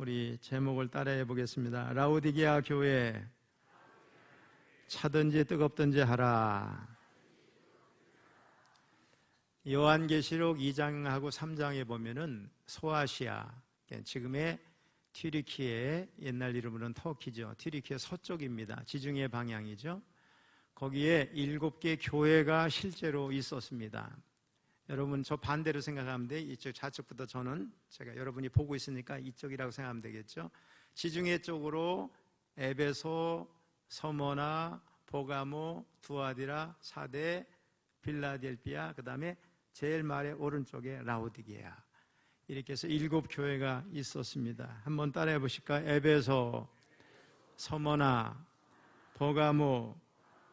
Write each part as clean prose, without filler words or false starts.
우리 제목을 따라해 보겠습니다. 라오디게아 교회, 차든지 뜨겁든지 하라. 요한계시록 2장하고 3장에 보면은 소아시아, 지금의 튀르키예, 옛날 이름으로는 터키죠. 튀르키예 서쪽입니다. 지중해 방향이죠. 거기에 7개 교회가 실제로 있었습니다. 여러분, 저 반대로 생각하면 돼. 이쪽 좌측부터 제가 여러분이 보고 있으니까 이쪽이라고 생각하면 되겠죠. 지중해 쪽으로 에베소, 서머나, 보가모, 두아디라, 사데, 빌라델피아, 그 다음에 제일 말의 오른쪽에 라오디게아, 이렇게 해서 7교회가 있었습니다. 한번 따라해 보실까? 에베소, 서머나, 보가모,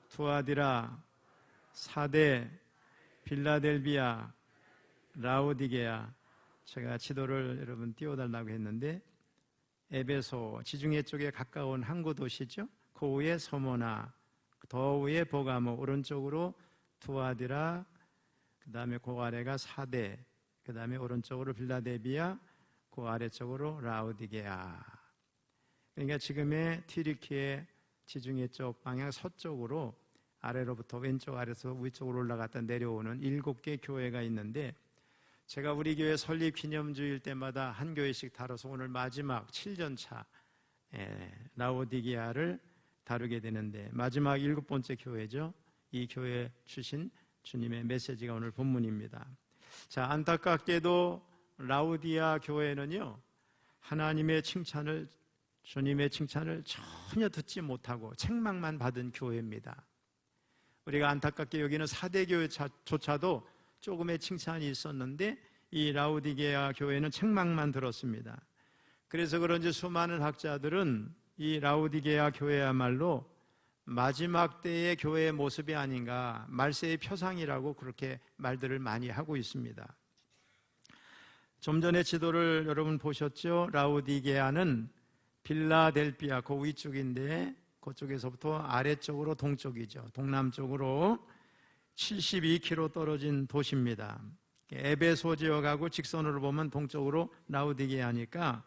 두아디라, 사데, 빌라델비아, 라오디게아. 제가 지도를 여러분 띄워달라고 했는데, 에베소, 지중해 쪽에 가까운 항구 도시죠. 그 위에 서머나, 더 위에 보가모, 오른쪽으로 두아디라, 그 다음에 그 아래가 사데, 그 다음에 오른쪽으로 빌라델비아, 그 아래쪽으로 라오디게아. 그러니까 지금의 튀르키예 지중해 쪽 방향 서쪽으로 아래로부터 왼쪽 아래서 위쪽으로 올라갔다 내려오는 7개 교회가 있는데, 제가 우리 교회 설립 기념주일 때마다 한 교회씩 다뤄서 오늘 마지막 7전차 라오디게아를 다루게 되는데, 마지막 7번째 교회죠. 이 교회 주신 주님의 메시지가 오늘 본문입니다. 자, 안타깝게도 라오디게아 교회는요, 하나님의 칭찬을, 주님의 칭찬을 전혀 듣지 못하고 책망만 받은 교회입니다. 우리가 안타깝게 여기는 사대교회조차도 조금의 칭찬이 있었는데, 이 라오디게아 교회는 책망만 들었습니다. 그래서 그런지 수많은 학자들은 이 라오디게아 교회야말로 마지막 때의 교회의 모습이 아닌가, 말세의 표상이라고 그렇게 말들을 많이 하고 있습니다. 좀 전에 지도를 여러분 보셨죠? 라오디게아는 빌라델피아 그 위쪽인데, 그쪽에서부터 아래쪽으로 동쪽이죠. 동남쪽으로 72km 떨어진 도시입니다. 에베소 지역하고 직선으로 보면 동쪽으로 라오디게아니까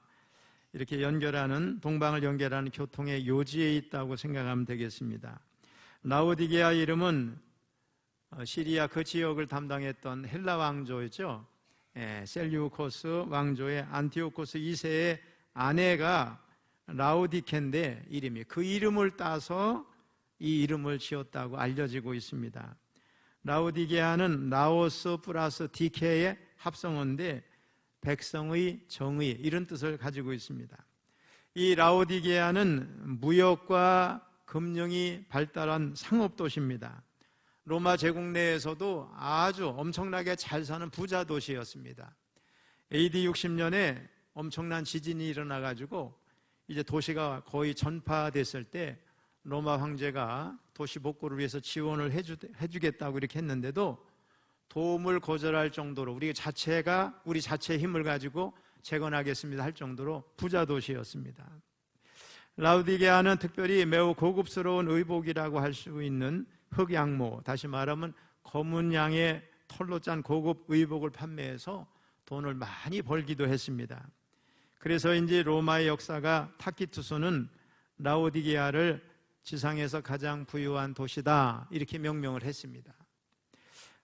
이렇게 연결하는, 동방을 연결하는 교통의 요지에 있다고 생각하면 되겠습니다. 라오디게아 이름은 시리아 그 지역을 담당했던 헬라 왕조였죠. 셀류코스 왕조의 안티오코스 2세의 아내가 라오디케인데, 이름이 그 이름을 따서 이 이름을 지었다고 알려지고 있습니다. 라오디게아는 라오스 플러스 디케의 합성어인데, 백성의 정의, 이런 뜻을 가지고 있습니다. 이 라오디게아는 무역과 금융이 발달한 상업도시입니다. 로마 제국 내에서도 아주 엄청나게 잘 사는 부자 도시였습니다. AD 60년에 엄청난 지진이 일어나가지고 이제 도시가 거의 전파됐을 때 로마 황제가 도시 복구를 위해서 지원을 해주겠다고 이렇게 했는데도 도움을 거절할 정도로 우리 자체의 힘을 가지고 재건하겠습니다 할 정도로 부자 도시였습니다. 라오디게아는 특별히 매우 고급스러운 의복이라고 할 수 있는 흑양모, 다시 말하면 검은 양의 털로 짠 고급 의복을 판매해서 돈을 많이 벌기도 했습니다. 그래서인지 로마의 역사가 타키투스는 라오디게아를 지상에서 가장 부유한 도시다 이렇게 명명을 했습니다.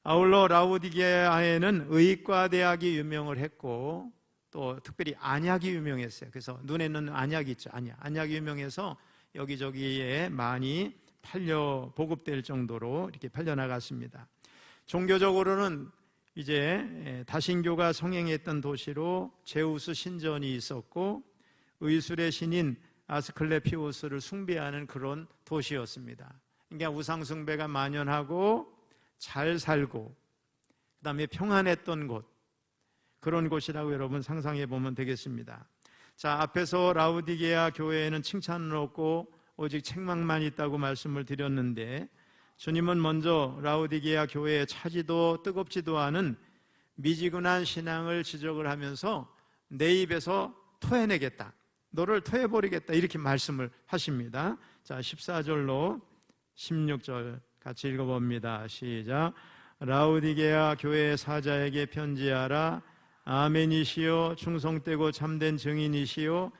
아울러 라오디게아에는 의과대학이 유명을 했고, 또 특별히 안약이 유명했어요. 그래서 눈에 넣는 안약이 있죠. 안약이 유명해서 여기저기에 많이 보급될 정도로 이렇게 팔려나갔습니다. 종교적으로는 이제 다신교가 성행했던 도시로 제우스 신전이 있었고, 의술의 신인 아스클레피오스를 숭배하는 그런 도시였습니다. 그러니까 우상숭배가 만연하고 잘 살고 그 다음에 평안했던 곳, 그런 곳이라고 여러분 상상해 보면 되겠습니다. 자, 앞에서 라오디게아 교회에는 칭찬은 없고 오직 책망만 있다고 말씀을 드렸는데, 주님은 먼저 라오디게아 교회에 차지도 뜨겁지도 않은 미지근한 신앙을 지적을 하면서 내 입에서 토해내겠다, 너를 토해버리겠다, 이렇게 말씀을 하십니다. 자, 14절로 16절 같이 읽어봅니다. 시작. 라오디게아 교회 사자에게 편지하라. 아멘이시요 충성되고 참된 증인이시요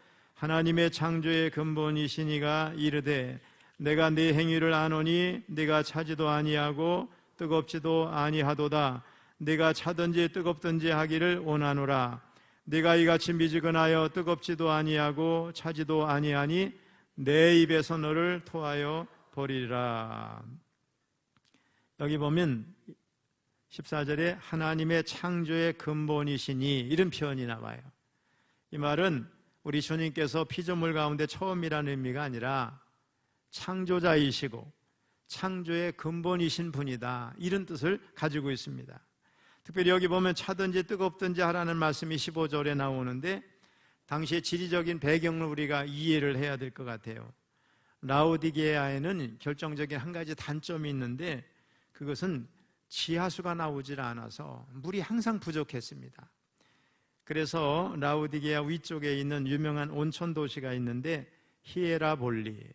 하나님의 창조의 근본이시니가 이르되 내가 네 행위를 아노니 네가 차지도 아니하고 뜨겁지도 아니하도다. 네가 차든지 뜨겁든지 하기를 원하노라. 네가 이같이 미지근하여 뜨겁지도 아니하고 차지도 아니하니 내 입에서 너를 토하여 버리리라. 여기 보면 14절에 하나님의 창조의 근본이시니 이런 표현이 나와요. 이 말은 우리 주님께서 피조물 가운데 처음이라는 의미가 아니라 창조자이시고 창조의 근본이신 분이다, 이런 뜻을 가지고 있습니다. 특별히 여기 보면 차든지 뜨겁든지 하라는 말씀이 15절에 나오는데 당시의 지리적인 배경을 우리가 이해를 해야 될 것 같아요. 라오디게아에는 결정적인 한 가지 단점이 있는데 그것은 지하수가 나오질 않아서 물이 항상 부족했습니다. 그래서 라오디게아 위쪽에 있는 유명한 온천 도시가 있는데 히에라볼리,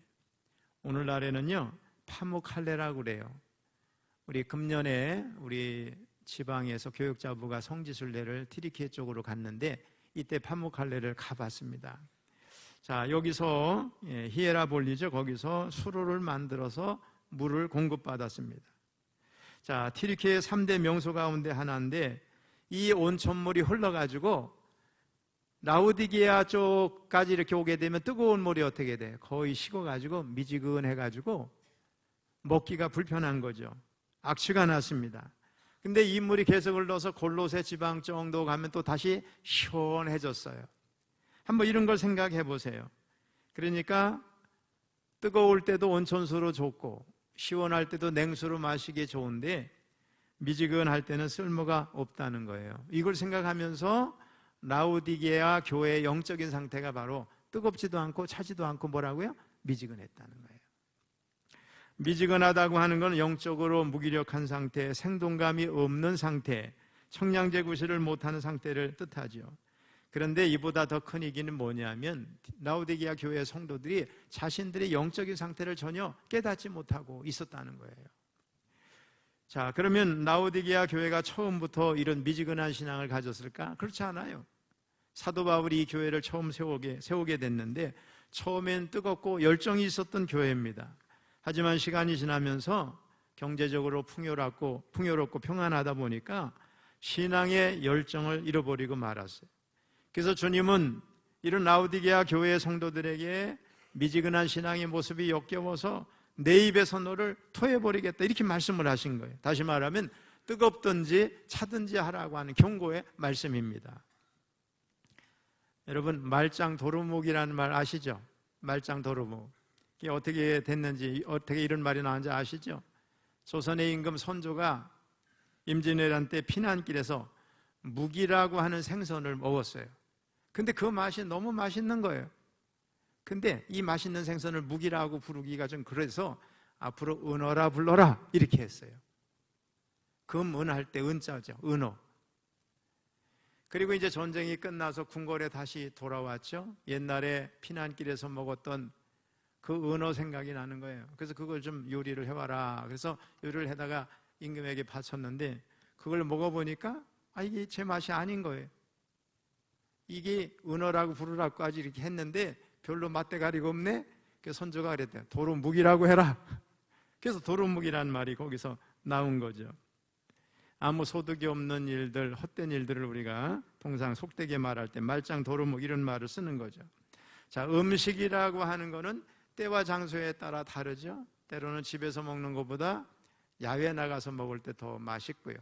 오늘날에는요 파무칼레라고 그래요. 우리 금년에 우리 지방에서 교육자부가 성지순례를 티리키에 쪽으로 갔는데 이때 파무칼레를 가봤습니다. 자, 여기서 히에라볼리죠. 거기서 수로를 만들어서 물을 공급받았습니다. 자, 티리키의 3대 명소 가운데 하나인데 이 온천물이 흘러가지고 라오디게아 쪽까지 이렇게 오게 되면 뜨거운 물이 어떻게 돼? 거의 식어가지고 미지근해가지고 먹기가 불편한 거죠. 악취가 났습니다. 근데 이 물이 계속 흘러서 골로새 지방 정도 가면 또 다시 시원해졌어요. 한번 이런 걸 생각해 보세요. 그러니까 뜨거울 때도 온천수로 좋고 시원할 때도 냉수로 마시기 좋은데 미지근할 때는 쓸모가 없다는 거예요. 이걸 생각하면서 라오디게아 교회의 영적인 상태가 바로 뜨겁지도 않고 차지도 않고 뭐라고요? 미지근했다는 거예요. 미지근하다고 하는 건 영적으로 무기력한 상태, 생동감이 없는 상태, 청량제 구실을 못하는 상태를 뜻하죠. 그런데 이보다 더 큰 얘기는 뭐냐면 라오디게아 교회 성도들이 자신들의 영적인 상태를 전혀 깨닫지 못하고 있었다는 거예요. 자, 그러면 라오디게아 교회가 처음부터 이런 미지근한 신앙을 가졌을까? 그렇지 않아요. 사도 바울이 이 교회를 처음 세우게 됐는데 처음엔 뜨겁고 열정이 있었던 교회입니다. 하지만 시간이 지나면서 경제적으로 풍요롭고 평안하다 보니까 신앙의 열정을 잃어버리고 말았어요. 그래서 주님은 이런 라오디게아 교회의 성도들에게 미지근한 신앙의 모습이 역겨워서 내 입에서 너를 토해버리겠다, 이렇게 말씀을 하신 거예요. 다시 말하면 뜨겁든지 차든지 하라고 하는 경고의 말씀입니다. 여러분, 말짱 도루묵이라는 말 아시죠? 말짱 도루묵. 이게 어떻게 됐는지, 어떻게 이런 말이 나왔는지 아시죠? 조선의 임금 선조가 임진왜란 때 피난길에서 묵이라고 하는 생선을 먹었어요. 근데 그 맛이 너무 맛있는 거예요. 근데 이 맛있는 생선을 묵이라고 부르기가 좀 그래서 앞으로 은어라 불러라, 이렇게 했어요. 금은할 때 은자죠, 은어. 그리고 이제 전쟁이 끝나서 궁궐에 다시 돌아왔죠. 옛날에 피난길에서 먹었던 그 은어 생각이 나는 거예요. 그래서 그걸 좀 요리를 해와라. 그래서 요리를 해다가 임금에게 바쳤는데 그걸 먹어보니까 이게 제 맛이 아닌 거예요. 이게 은어라고 부르라고까지 이렇게 했는데 별로 맛대가리가 없네. 그래서 선조가 그랬대요. 도루묵이라고 해라. 그래서 도루묵이라는 말이 거기서 나온 거죠. 아무 소득이 없는 일들, 헛된 일들을 우리가 통상 속되게 말할 때 말짱 도루묵 이런 말을 쓰는 거죠. 자, 음식이라고 하는 거는 때와 장소에 따라 다르죠. 때로는 집에서 먹는 것보다 야외 나가서 먹을 때 더 맛있고요.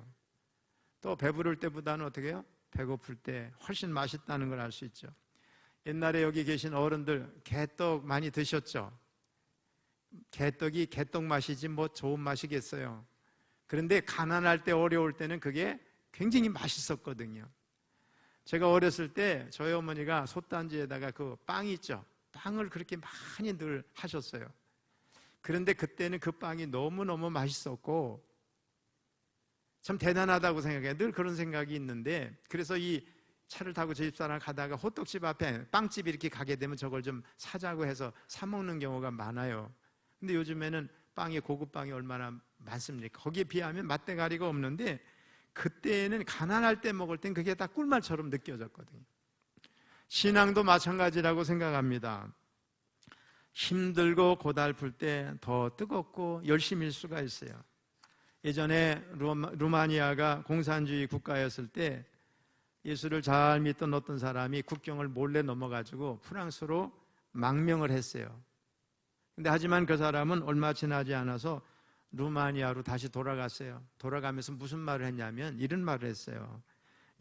또 배부를 때보다는 어떻게 해요? 배고플 때 훨씬 맛있다는 걸 알 수 있죠. 옛날에 여기 계신 어른들 개떡 많이 드셨죠? 개떡이 개떡 맛이지 뭐 좋은 맛이겠어요. 그런데 가난할 때, 어려울 때는 그게 굉장히 맛있었거든요. 제가 어렸을 때 저희 어머니가 솥단지에다가 그 빵 있죠? 빵을 그렇게 많이 늘 하셨어요. 그런데 그때는 그 빵이 너무너무 맛있었고 참 대단하다고 생각해요. 늘 그런 생각이 있는데, 그래서 이 차를 타고 제 집사람 가다가 호떡집 앞에 빵집이 이렇게 가게 되면 저걸 좀 사자고 해서 사 먹는 경우가 많아요. 근데 요즘에는 빵이, 고급 빵이 얼마나 많습니까? 거기에 비하면 맛대가리가 없는데 그때는 가난할 때 먹을 땐 그게 다 꿀맛처럼 느껴졌거든요. 신앙도 마찬가지라고 생각합니다. 힘들고 고달플 때 더 뜨겁고 열심일 수가 있어요. 예전에 루마니아가 공산주의 국가였을 때 예수를 잘 믿던 어떤 사람이 국경을 몰래 넘어가지고 프랑스로 망명을 했어요. 근데 하지만 그 사람은 얼마 지나지 않아서 루마니아로 다시 돌아갔어요. 돌아가면서 무슨 말을 했냐면 이런 말을 했어요.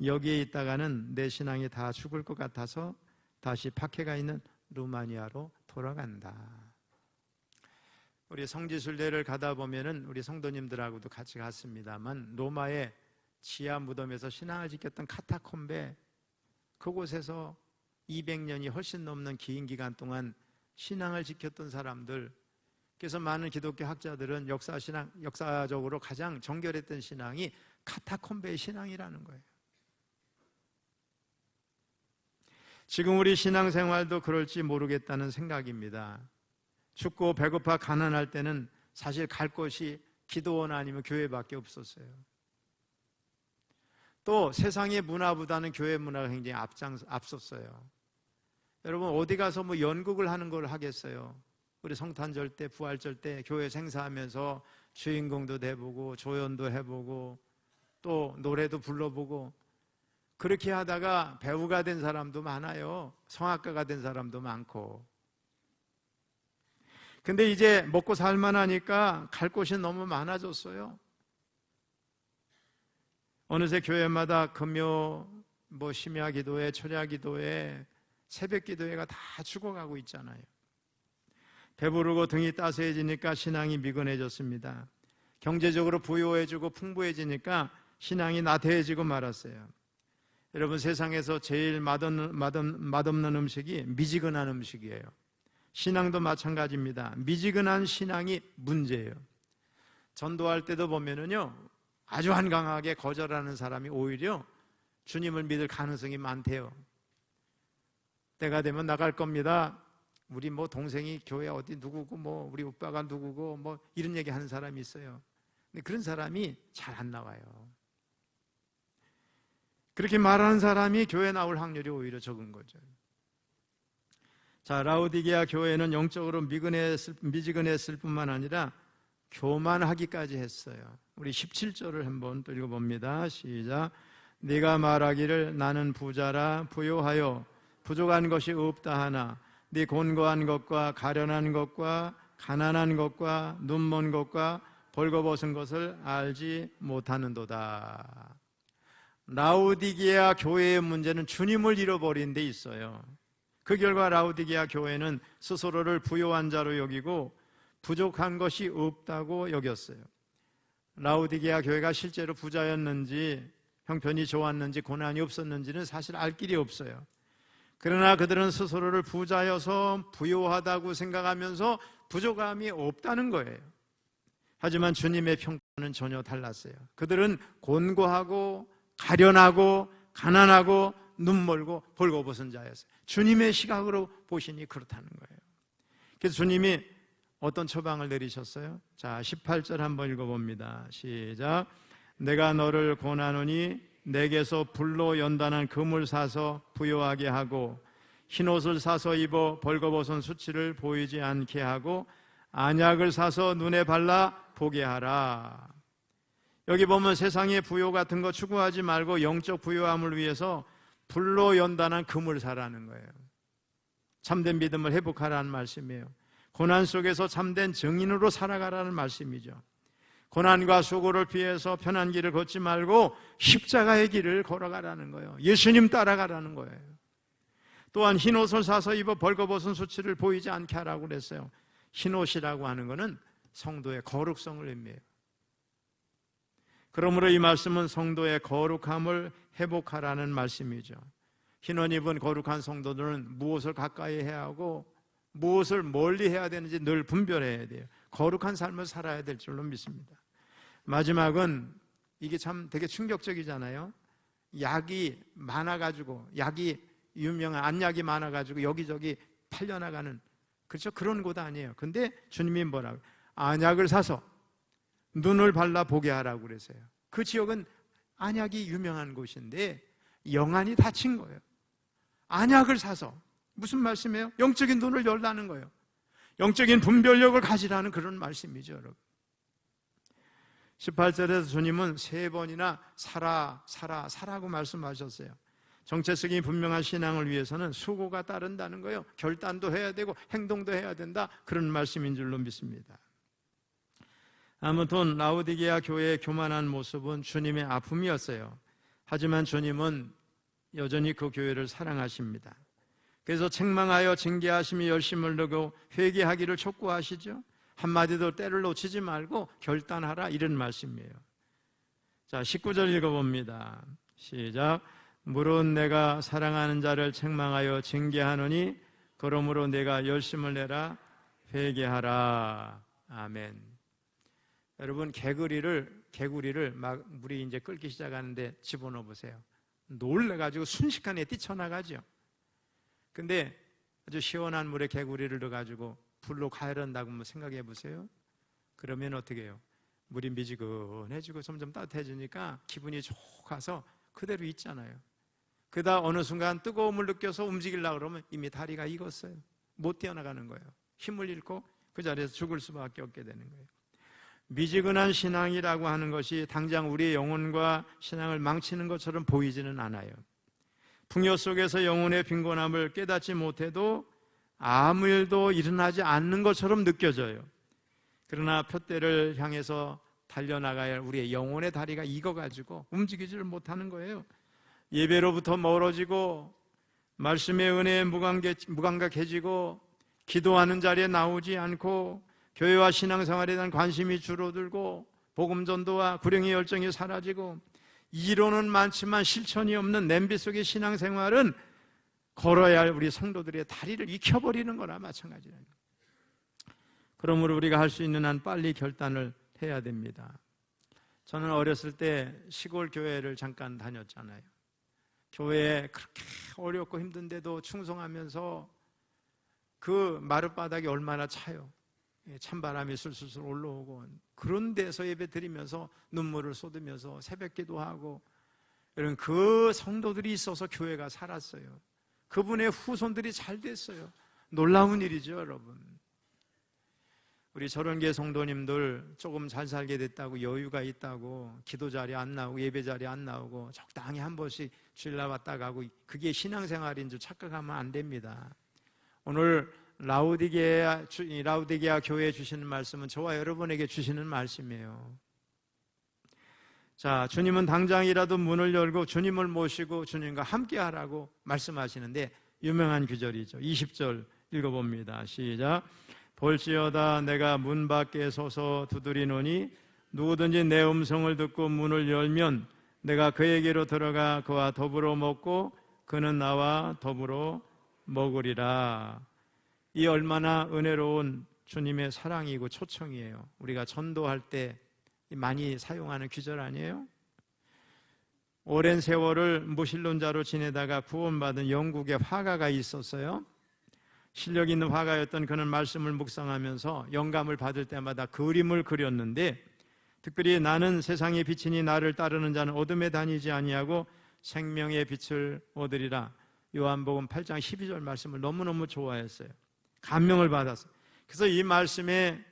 여기에 있다가는 내 신앙이 다 죽을 것 같아서 다시 박해가 있는 루마니아로 돌아간다. 우리 성지순례를 가다 보면은 우리 성도님들하고도 같이 갔습니다만 로마의 지하 무덤에서 신앙을 지켰던 카타콤베, 그곳에서 200년이 훨씬 넘는 긴 기간 동안 신앙을 지켰던 사람들, 그래서 많은 기독교 학자들은 역사적으로 가장 정결했던 신앙이 카타콤베의 신앙이라는 거예요. 지금 우리 신앙생활도 그럴지 모르겠다는 생각입니다. 춥고 배고파 가난할 때는 사실 갈 곳이 기도원 아니면 교회밖에 없었어요. 또 세상의 문화보다는 교회 문화가 굉장히 앞섰어요. 여러분 어디 가서 뭐 연극을 하는 걸 하겠어요? 우리 성탄절 때, 부활절 때 교회 생사하면서 주인공도 돼보고 조연도 해보고 또 노래도 불러보고 그렇게 하다가 배우가 된 사람도 많아요. 성악가가 된 사람도 많고. 근데 이제 먹고 살만하니까 갈 곳이 너무 많아졌어요. 어느새 교회마다 금요 심야 기도회, 철야 기도회, 새벽 기도회가 다 죽어가고 있잖아요. 배부르고 등이 따스해지니까 신앙이 미건해졌습니다. 경제적으로 부유해지고 풍부해지니까 신앙이 나태해지고 말았어요. 여러분 세상에서 제일 맛없는 음식이 미지근한 음식이에요. 신앙도 마찬가지입니다. 미지근한 신앙이 문제예요. 전도할 때도 보면은요, 아주 한강하게 거절하는 사람이 오히려 주님을 믿을 가능성이 많대요. 때가 되면 나갈 겁니다. 우리 동생이 교회 어디 누구고 우리 오빠가 누구고 이런 얘기 하는 사람이 있어요. 근데 그런 사람이 잘 안 나와요. 그렇게 말하는 사람이 교회 나올 확률이 오히려 적은 거죠. 자, 라오디게아 교회는 영적으로 미지근했을 뿐만 아니라 교만하기까지 했어요. 우리 17절을 한번 또 읽어봅니다. 시작. 네가 말하기를 나는 부자라 부요하여 부족한 것이 없다 하나 네 곤고한 것과 가련한 것과 가난한 것과 눈먼 것과 벌거벗은 것을 알지 못하는도다. 라오디게아 교회의 문제는 주님을 잃어버린 데 있어요. 그 결과 라오디게아 교회는 스스로를 부요한 자로 여기고 부족한 것이 없다고 여겼어요. 라오디게아 교회가 실제로 부자였는지 형편이 좋았는지 고난이 없었는지는 사실 알 길이 없어요. 그러나 그들은 스스로를 부자여서 부요하다고 생각하면서 부족함이 없다는 거예요. 하지만 주님의 평가는 전혀 달랐어요. 그들은 곤고하고 가련하고 가난하고 눈멀고 벌거벗은 자였어요. 주님의 시각으로 보시니 그렇다는 거예요. 그래서 주님이 어떤 처방을 내리셨어요? 자, 18절 한번 읽어봅니다. 시작. 내가 너를 권하노니 내게서 불로 연단한 금을 사서 부요하게 하고 흰옷을 사서 입어 벌거벗은 수치를 보이지 않게 하고 안약을 사서 눈에 발라 보게 하라. 여기 보면 세상의 부요 같은 거 추구하지 말고 영적 부요함을 위해서 불로 연단한 금을 사라는 거예요. 참된 믿음을 회복하라는 말씀이에요. 고난 속에서 참된 증인으로 살아가라는 말씀이죠. 고난과 수고를 피해서 편한 길을 걷지 말고 십자가의 길을 걸어가라는 거예요. 예수님 따라가라는 거예요. 또한 흰옷을 사서 입어 벌거벗은 수치를 보이지 않게 하라고 그랬어요. 흰옷이라고 하는 것은 성도의 거룩성을 의미해요. 그러므로 이 말씀은 성도의 거룩함을 회복하라는 말씀이죠. 흰옷 입은 거룩한 성도들은 무엇을 가까이 해야 하고 무엇을 멀리 해야 되는지 늘 분별해야 돼요. 거룩한 삶을 살아야 될 줄로 믿습니다. 마지막은 이게 참 되게 충격적이잖아요. 약이 많아가지고 유명한 안약이 많아가지고 여기저기 팔려나가는, 그렇죠? 그런 곳 아니에요. 근데 주님이 뭐라고? 안약을 사서 눈을 발라 보게 하라고 그랬어요. 그 지역은 안약이 유명한 곳인데 영안이 다친 거예요. 안약을 사서, 무슨 말씀이에요? 영적인 눈을 열라는 거예요. 영적인 분별력을 가지라는 그런 말씀이죠, 여러분. 18절에서 주님은 3번이나 사라고 말씀하셨어요. 정체성이 분명한 신앙을 위해서는 수고가 따른다는 거예요. 결단도 해야 되고 행동도 해야 된다, 그런 말씀인 줄로 믿습니다. 아무튼 라오디게아 교회의 교만한 모습은 주님의 아픔이었어요. 하지만 주님은 여전히 그 교회를 사랑하십니다. 그래서 책망하여 징계하심이 열심을 두고 회개하기를 촉구하시죠. 한마디도 때를 놓치지 말고 결단하라, 이런 말씀이에요. 자, 19절 읽어봅니다. 시작. 물은 내가 사랑하는 자를 책망하여 징계하노니 그러므로 내가 열심을 내라, 회개하라. 아멘. 여러분, 개구리를 막 물이 이제 끓기 시작하는데 집어넣어 보세요. 놀래가지고 순식간에 뛰쳐나가죠. 근데 아주 시원한 물에 개구리를 넣어가지고 불로 가열한다고 한번 생각해 보세요. 그러면 어떻게 해요? 물이 미지근해지고 점점 따뜻해지니까 기분이 좋아서 그대로 있잖아요. 그러다 어느 순간 뜨거움을 느껴서 움직이려고 그러면 이미 다리가 익었어요. 못 뛰어나가는 거예요. 힘을 잃고 그 자리에서 죽을 수밖에 없게 되는 거예요. 미지근한 신앙이라고 하는 것이 당장 우리의 영혼과 신앙을 망치는 것처럼 보이지는 않아요. 풍요 속에서 영혼의 빈곤함을 깨닫지 못해도 아무 일도 일어나지 않는 것처럼 느껴져요. 그러나 푯대를 향해서 달려나가야 할 우리의 영혼의 다리가 익어가지고 움직이지를 못하는 거예요. 예배로부터 멀어지고 말씀의 은혜에 무감각해지고 기도하는 자리에 나오지 않고 교회와 신앙생활에 대한 관심이 줄어들고 복음 전도와 구령의 열정이 사라지고 이론은 많지만 실천이 없는 냄비 속의 신앙생활은 걸어야 할 우리 성도들의 다리를 익혀버리는 거나 마찬가지예요. 그러므로 우리가 할 수 있는 한 빨리 결단을 해야 됩니다. 저는 어렸을 때 시골 교회를 잠깐 다녔잖아요. 교회에 그렇게 어렵고 힘든데도 충성하면서 그 마룻바닥이 얼마나 차요. 찬바람이 술술술 올라오고 그런 데서 예배 드리면서 눈물을 쏟으면서 새벽 기도하고 이런 그 성도들이 있어서 교회가 살았어요. 그분의 후손들이 잘 됐어요. 놀라운 일이죠, 여러분. 우리 저런계 성도님들 조금 잘 살게 됐다고, 여유가 있다고, 기도 자리에 안 나오고 예배 자리에 안 나오고 적당히 한 번씩 주일날 왔다 가고, 그게 신앙생활인 줄 착각하면 안 됩니다. 오늘 라오디게아 교회에 주시는 말씀은 저와 여러분에게 주시는 말씀이에요. 자, 주님은 당장이라도 문을 열고 주님을 모시고 주님과 함께 하라고 말씀하시는데 유명한 구절이죠. 20절 읽어봅니다. 시작. 볼지어다 내가 문 밖에 서서 두드리노니 누구든지 내 음성을 듣고 문을 열면 내가 그에게로 들어가 그와 더불어 먹고 그는 나와 더불어 먹으리라. 이 얼마나 은혜로운 주님의 사랑이고 초청이에요. 우리가 전도할 때 많이 사용하는 구절 아니에요? 오랜 세월을 무신론자로 지내다가 구원받은 영국의 화가가 있었어요. 실력 있는 화가였던 그는 말씀을 묵상하면서 영감을 받을 때마다 그림을 그렸는데, 특별히 나는 세상의 빛이니 나를 따르는 자는 어둠에 다니지 아니하고 생명의 빛을 얻으리라. 요한복음 8장 12절 말씀을 너무너무 좋아했어요. 감명을 받았어요. 그래서 이 말씀을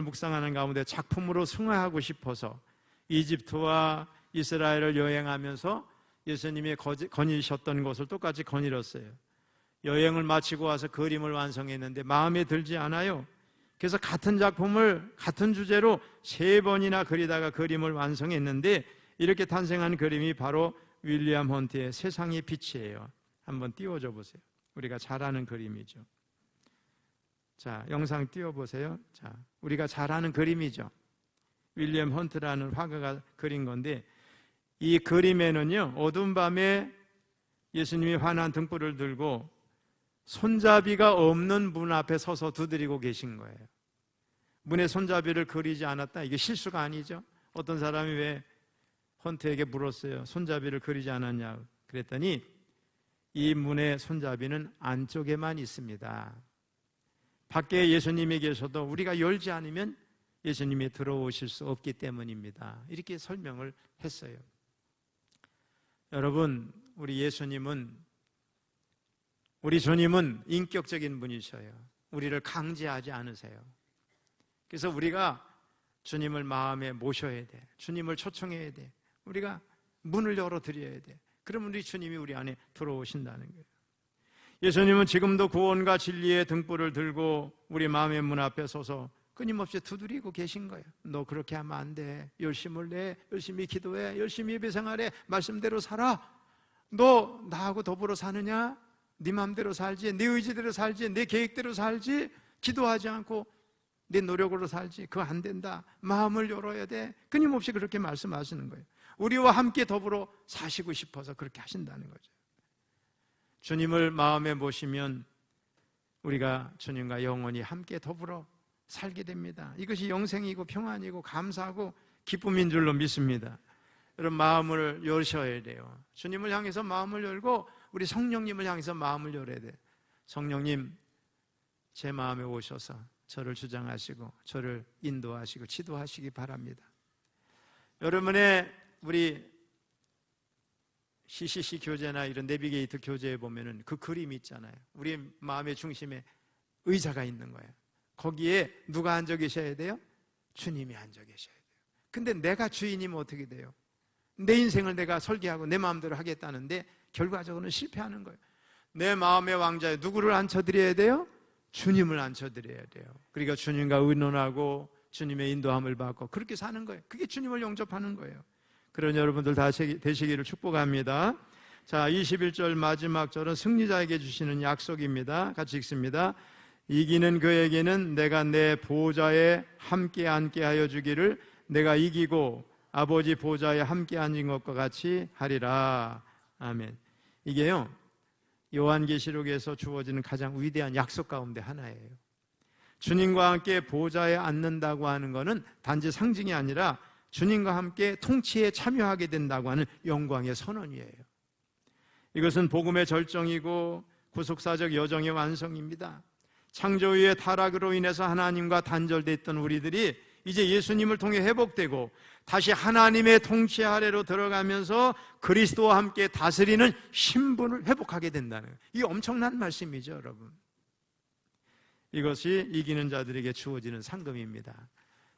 묵상하는 가운데 작품으로 승화하고 싶어서 이집트와 이스라엘을 여행하면서 예수님이 거니셨던 것을 똑같이 거닐었어요. 여행을 마치고 와서 그림을 완성했는데 마음에 들지 않아요. 그래서 같은 작품을 같은 주제로 3번이나 그리다가 그림을 완성했는데, 이렇게 탄생한 그림이 바로 윌리엄 헌트의 세상의 빛이에요. 한번 띄워줘 보세요. 우리가 잘 아는 그림이죠. 자, 영상 띄워보세요. 자, 우리가 잘 아는 그림이죠. 윌리엄 헌트라는 화가가 그린 건데, 이 그림에는요, 어두운 밤에 예수님이 환한 등불을 들고 손잡이가 없는 문 앞에 서서 두드리고 계신 거예요. 문에 손잡이를 그리지 않았다? 이게 실수가 아니죠. 어떤 사람이 왜 헌트에게 물었어요. 손잡이를 그리지 않았냐? 그랬더니 이 문의 손잡이는 안쪽에만 있습니다. 밖에 예수님이 계셔도 우리가 열지 않으면 예수님이 들어오실 수 없기 때문입니다. 이렇게 설명을 했어요. 여러분, 우리 예수님은 우리 주님은 인격적인 분이셔요. 우리를 강제하지 않으세요. 그래서 우리가 주님을 마음에 모셔야 돼. 주님을 초청해야 돼. 우리가 문을 열어드려야 돼. 그러면 우리 주님이 우리 안에 들어오신다는 거예요. 예수님은 지금도 구원과 진리의 등불을 들고 우리 마음의 문 앞에 서서 끊임없이 두드리고 계신 거예요. 너 그렇게 하면 안 돼. 열심을 내. 열심히 기도해. 열심히 예배 생활해. 말씀대로 살아. 너 나하고 더불어 사느냐? 네 마음대로 살지. 네 의지대로 살지. 내 계획대로 살지. 기도하지 않고 내 노력으로 살지. 그거 안 된다. 마음을 열어야 돼. 끊임없이 그렇게 말씀하시는 거예요. 우리와 함께 더불어 사시고 싶어서 그렇게 하신다는 거죠. 주님을 마음에 모시면 우리가 주님과 영원히 함께 더불어 살게 됩니다. 이것이 영생이고 평안이고 감사하고 기쁨인 줄로 믿습니다. 여러분, 마음을 여셔야 돼요. 주님을 향해서 마음을 열고 우리 성령님을 향해서 마음을 열어야 돼요. 성령님, 제 마음에 오셔서 저를 주장하시고 저를 인도하시고 지도하시기 바랍니다. 여러분의 우리 CCC 교재나 이런 내비게이터 교재에 보면은 그 그림이 있잖아요. 우리 마음의 중심에 의자가 있는 거예요. 거기에 누가 앉아 계셔야 돼요? 주님이 앉아 계셔야 돼요. 근데 내가 주인이면 어떻게 돼요? 내 인생을 내가 설계하고 내 마음대로 하겠다는데 결과적으로는 실패하는 거예요. 내 마음의 왕자에 누구를 앉혀드려야 돼요? 주님을 앉혀드려야 돼요. 그러니까 주님과 의논하고 주님의 인도함을 받고 그렇게 사는 거예요. 그게 주님을 영접하는 거예요. 그런 여러분들 다 되시기를 축복합니다. 자, 21절 마지막 절은 승리자에게 주시는 약속입니다. 같이 읽습니다. 이기는 그에게는 내가 내 보좌에 함께 앉게 하여 주기를 내가 이기고 아버지 보좌에 함께 앉은 것과 같이 하리라. 아멘. 이게요, 요한계시록에서 주어지는 가장 위대한 약속 가운데 하나예요. 주님과 함께 보좌에 앉는다고 하는 것은 단지 상징이 아니라 주님과 함께 통치에 참여하게 된다고 하는 영광의 선언이에요. 이것은 복음의 절정이고 구속사적 여정의 완성입니다. 창조 이후의 타락으로 인해서 하나님과 단절됐던 우리들이 이제 예수님을 통해 회복되고 다시 하나님의 통치 아래로 들어가면서 그리스도와 함께 다스리는 신분을 회복하게 된다는 거예요. 이 엄청난 말씀이죠, 여러분. 이것이 이기는 자들에게 주어지는 상금입니다.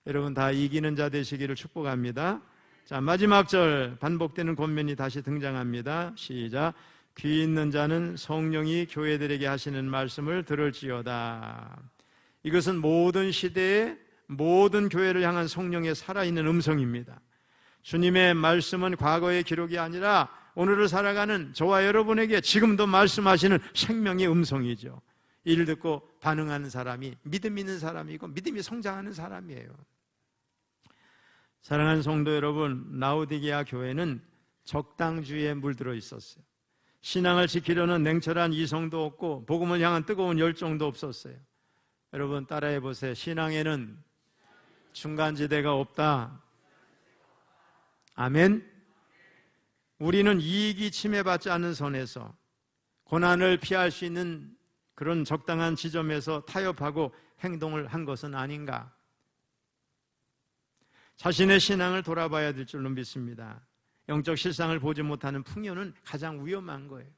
여러분 다 이기는 자 되시기를 축복합니다. 자, 마지막 절 반복되는 권면이 다시 등장합니다. 시작. 귀 있는 자는 성령이 교회들에게 하시는 말씀을 들을지어다. 이것은 모든 시대에 모든 교회를 향한 성령의 살아있는 음성입니다. 주님의 말씀은 과거의 기록이 아니라 오늘을 살아가는 저와 여러분에게 지금도 말씀하시는 생명의 음성이죠. 이를 듣고 반응하는 사람이 믿음 있는 사람이고 믿음이 성장하는 사람이에요. 사랑하는 성도 여러분, 라오디게아 교회는 적당주의에 물들어 있었어요. 신앙을 지키려는 냉철한 이성도 없고 복음을 향한 뜨거운 열정도 없었어요. 여러분 따라해 보세요. 신앙에는 중간지대가 없다. 아멘. 우리는 이익이 침해받지 않는 선에서 고난을 피할 수 있는 그런 적당한 지점에서 타협하고 행동을 한 것은 아닌가. 자신의 신앙을 돌아봐야 될 줄로 믿습니다. 영적 실상을 보지 못하는 풍요는 가장 위험한 거예요.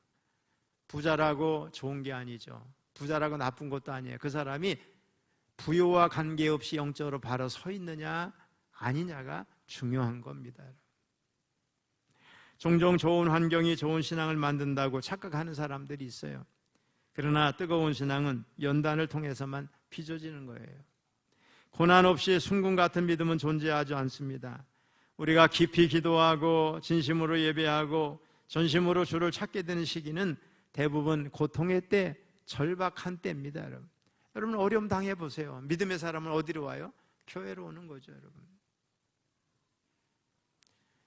부자라고 좋은 게 아니죠. 부자라고 나쁜 것도 아니에요. 그 사람이 부요와 관계없이 영적으로 바로 서 있느냐 아니냐가 중요한 겁니다. 종종 좋은 환경이 좋은 신앙을 만든다고 착각하는 사람들이 있어요. 그러나 뜨거운 신앙은 연단을 통해서만 빚어지는 거예요. 고난 없이 순금 같은 믿음은 존재하지 않습니다. 우리가 깊이 기도하고 진심으로 예배하고 전심으로 주를 찾게 되는 시기는 대부분 고통의 때, 절박한 때입니다. 여러분 어려움 당해보세요. 믿음의 사람은 어디로 와요? 교회로 오는 거죠, 여러분.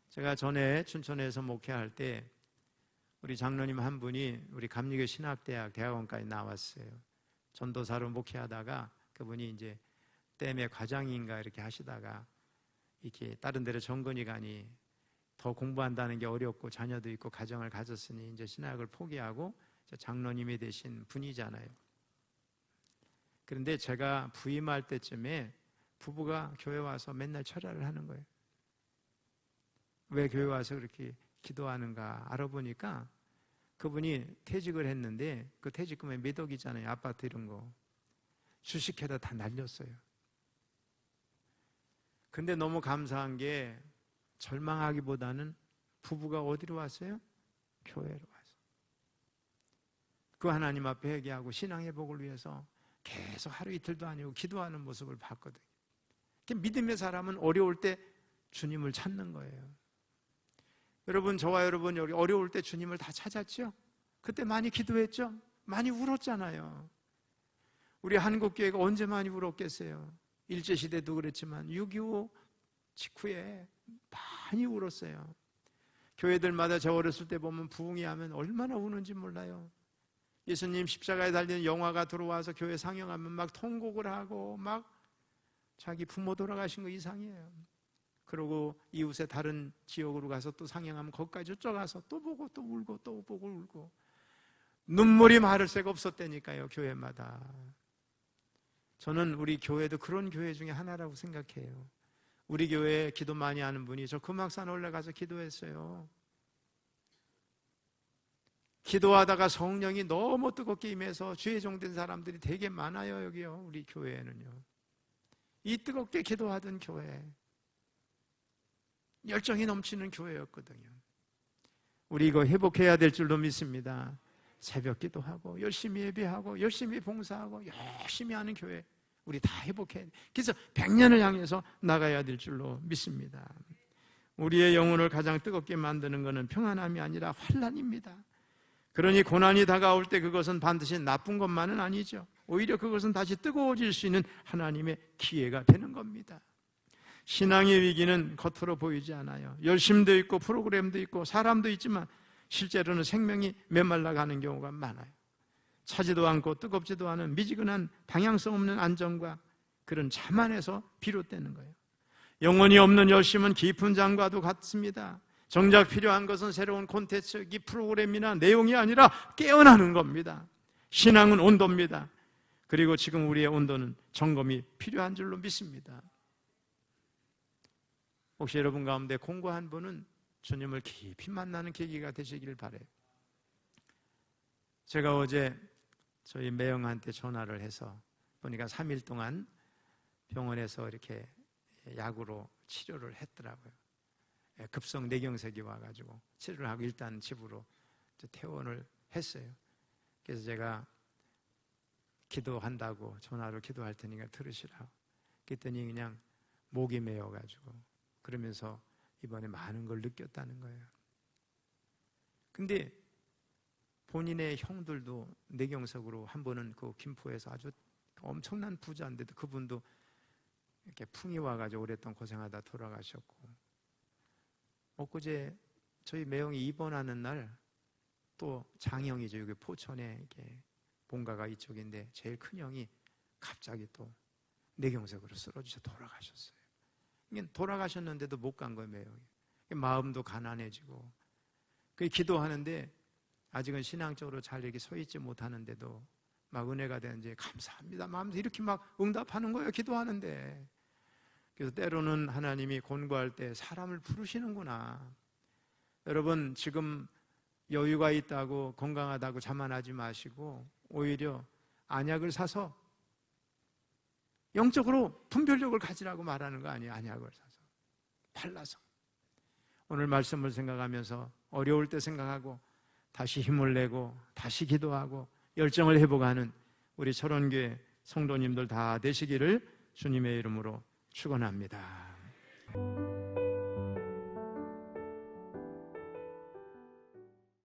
제가 전에 춘천에서 목회할 때 우리 장로님 한 분이 우리 감리교 신학대학 대학원까지 나왔어요. 전도사로 목회하다가 그분이 이제 댐의 과장인가 이렇게 하시다가 이렇게 다른 데로 정근이 가니 더 공부한다는 게 어렵고 자녀도 있고 가정을 가졌으니 이제 신학을 포기하고 장로님이 되신 분이잖아요. 그런데 제가 부임할 때쯤에 부부가 교회 와서 맨날 철야를 하는 거예요. 왜 교회 와서 그렇게 기도하는가 알아보니까 그분이 퇴직을 했는데 그 퇴직금에 몇 억이잖아요. 아파트 이런 거. 주식해다 다 날렸어요. 근데 너무 감사한 게 절망하기보다는 부부가 어디로 왔어요? 교회로 와서. 그 하나님 앞에 회개하고 신앙회복을 위해서 계속 하루 이틀도 아니고 기도하는 모습을 봤거든요. 믿음의 사람은 어려울 때 주님을 찾는 거예요. 여러분, 저와 여러분 여기 어려울 때 주님을 다 찾았죠? 그때 많이 기도했죠? 많이 울었잖아요. 우리 한국교회가 언제 많이 울었겠어요? 일제시대도 그랬지만 6.25 직후에 많이 울었어요. 교회들마다 저 어렸을 때 보면 부흥회 하면 얼마나 우는지 몰라요. 예수님 십자가에 달리는 영화가 들어와서 교회 상영하면 막 통곡을 하고 막 자기 부모 돌아가신 거 이상해요. 그러고 이웃의 다른 지역으로 가서 또 상영하면 거기까지 쫓아가서 또 보고 또 울고 또 보고 울고 눈물이 마를 새가 없었다니까요. 교회마다. 저는 우리 교회도 그런 교회 중에 하나라고 생각해요. 우리 교회에 기도 많이 하는 분이 저 금악산 올라가서 기도했어요. 기도하다가 성령이 너무 뜨겁게 임해서 주의 종된 사람들이 되게 많아요. 여기요. 우리 교회에는요. 이 뜨겁게 기도하던 교회, 열정이 넘치는 교회였거든요. 우리 이거 회복해야 될 줄로 믿습니다. 새벽 기도하고 열심히 예배하고 열심히 봉사하고 열심히 하는 교회 우리 다 회복해야 돼. 그래서 100년을 향해서 나가야 될 줄로 믿습니다. 우리의 영혼을 가장 뜨겁게 만드는 것은 평안함이 아니라 환난입니다. 그러니 고난이 다가올 때 그것은 반드시 나쁜 것만은 아니죠. 오히려 그것은 다시 뜨거워질 수 있는 하나님의 기회가 되는 겁니다. 신앙의 위기는 겉으로 보이지 않아요. 열심도 있고 프로그램도 있고 사람도 있지만 실제로는 생명이 메말라가는 경우가 많아요. 차지도 않고 뜨겁지도 않은 미지근한 방향성 없는 안정과 그런 자만에서 비롯되는 거예요. 영혼이 없는 열심은 깊은 장과도 같습니다. 정작 필요한 것은 새로운 콘텐츠, 프로그램이나 내용이 아니라 깨어나는 겁니다. 신앙은 온도입니다. 그리고 지금 우리의 온도는 점검이 필요한 줄로 믿습니다. 혹시 여러분 가운데 공고한 분은 주님을 깊이 만나는 계기가 되시기를 바라요. 제가 어제 저희 매형한테 전화를 해서 보니까 3일 동안 병원에서 이렇게 약으로 치료를 했더라고요. 급성 뇌경색이 와가지고 치료를 하고 일단 집으로 퇴원을 했어요. 그래서 제가 기도한다고 전화로 기도할 테니까 들으시라고. 그랬더니 그냥 목이 메어가지고 그러면서 이번에 많은 걸 느꼈다는 거예요. 근데 본인의 형들도 뇌경색으로 한 번은 그 김포에서 아주 엄청난 부자인데도 그분도 이렇게 풍이 와가지고 오랫동안 고생하다 돌아가셨고, 엊그제 저희 매형이 입원하는 날 또 장형이죠. 여기 포천에 이렇게 본가가 이쪽인데 제일 큰 형이 갑자기 또 뇌경색으로 쓰러지셔 돌아가셨어요. 돌아가셨는데도 못 간 거예요, 매형이. 마음도 가난해지고. 그 기도하는데 아직은 신앙적으로 잘 이렇게 서 있지 못하는데도 막 은혜가 되는지 감사합니다. 마음에서 이렇게 막 응답하는 거예요, 기도하는데. 그래서 때로는 하나님이 권고할 때 사람을 부르시는구나. 여러분, 지금 여유가 있다고 건강하다고 자만하지 마시고 오히려 안약을 사서 영적으로 분별력을 가지라고 말하는 거 아니에요. 안약을 사서 발라서. 오늘 말씀을 생각하면서 어려울 때 생각하고 다시 힘을 내고 다시 기도하고 열정을 회복하는 우리 철원교회 성도님들 다 되시기를 주님의 이름으로 축원합니다.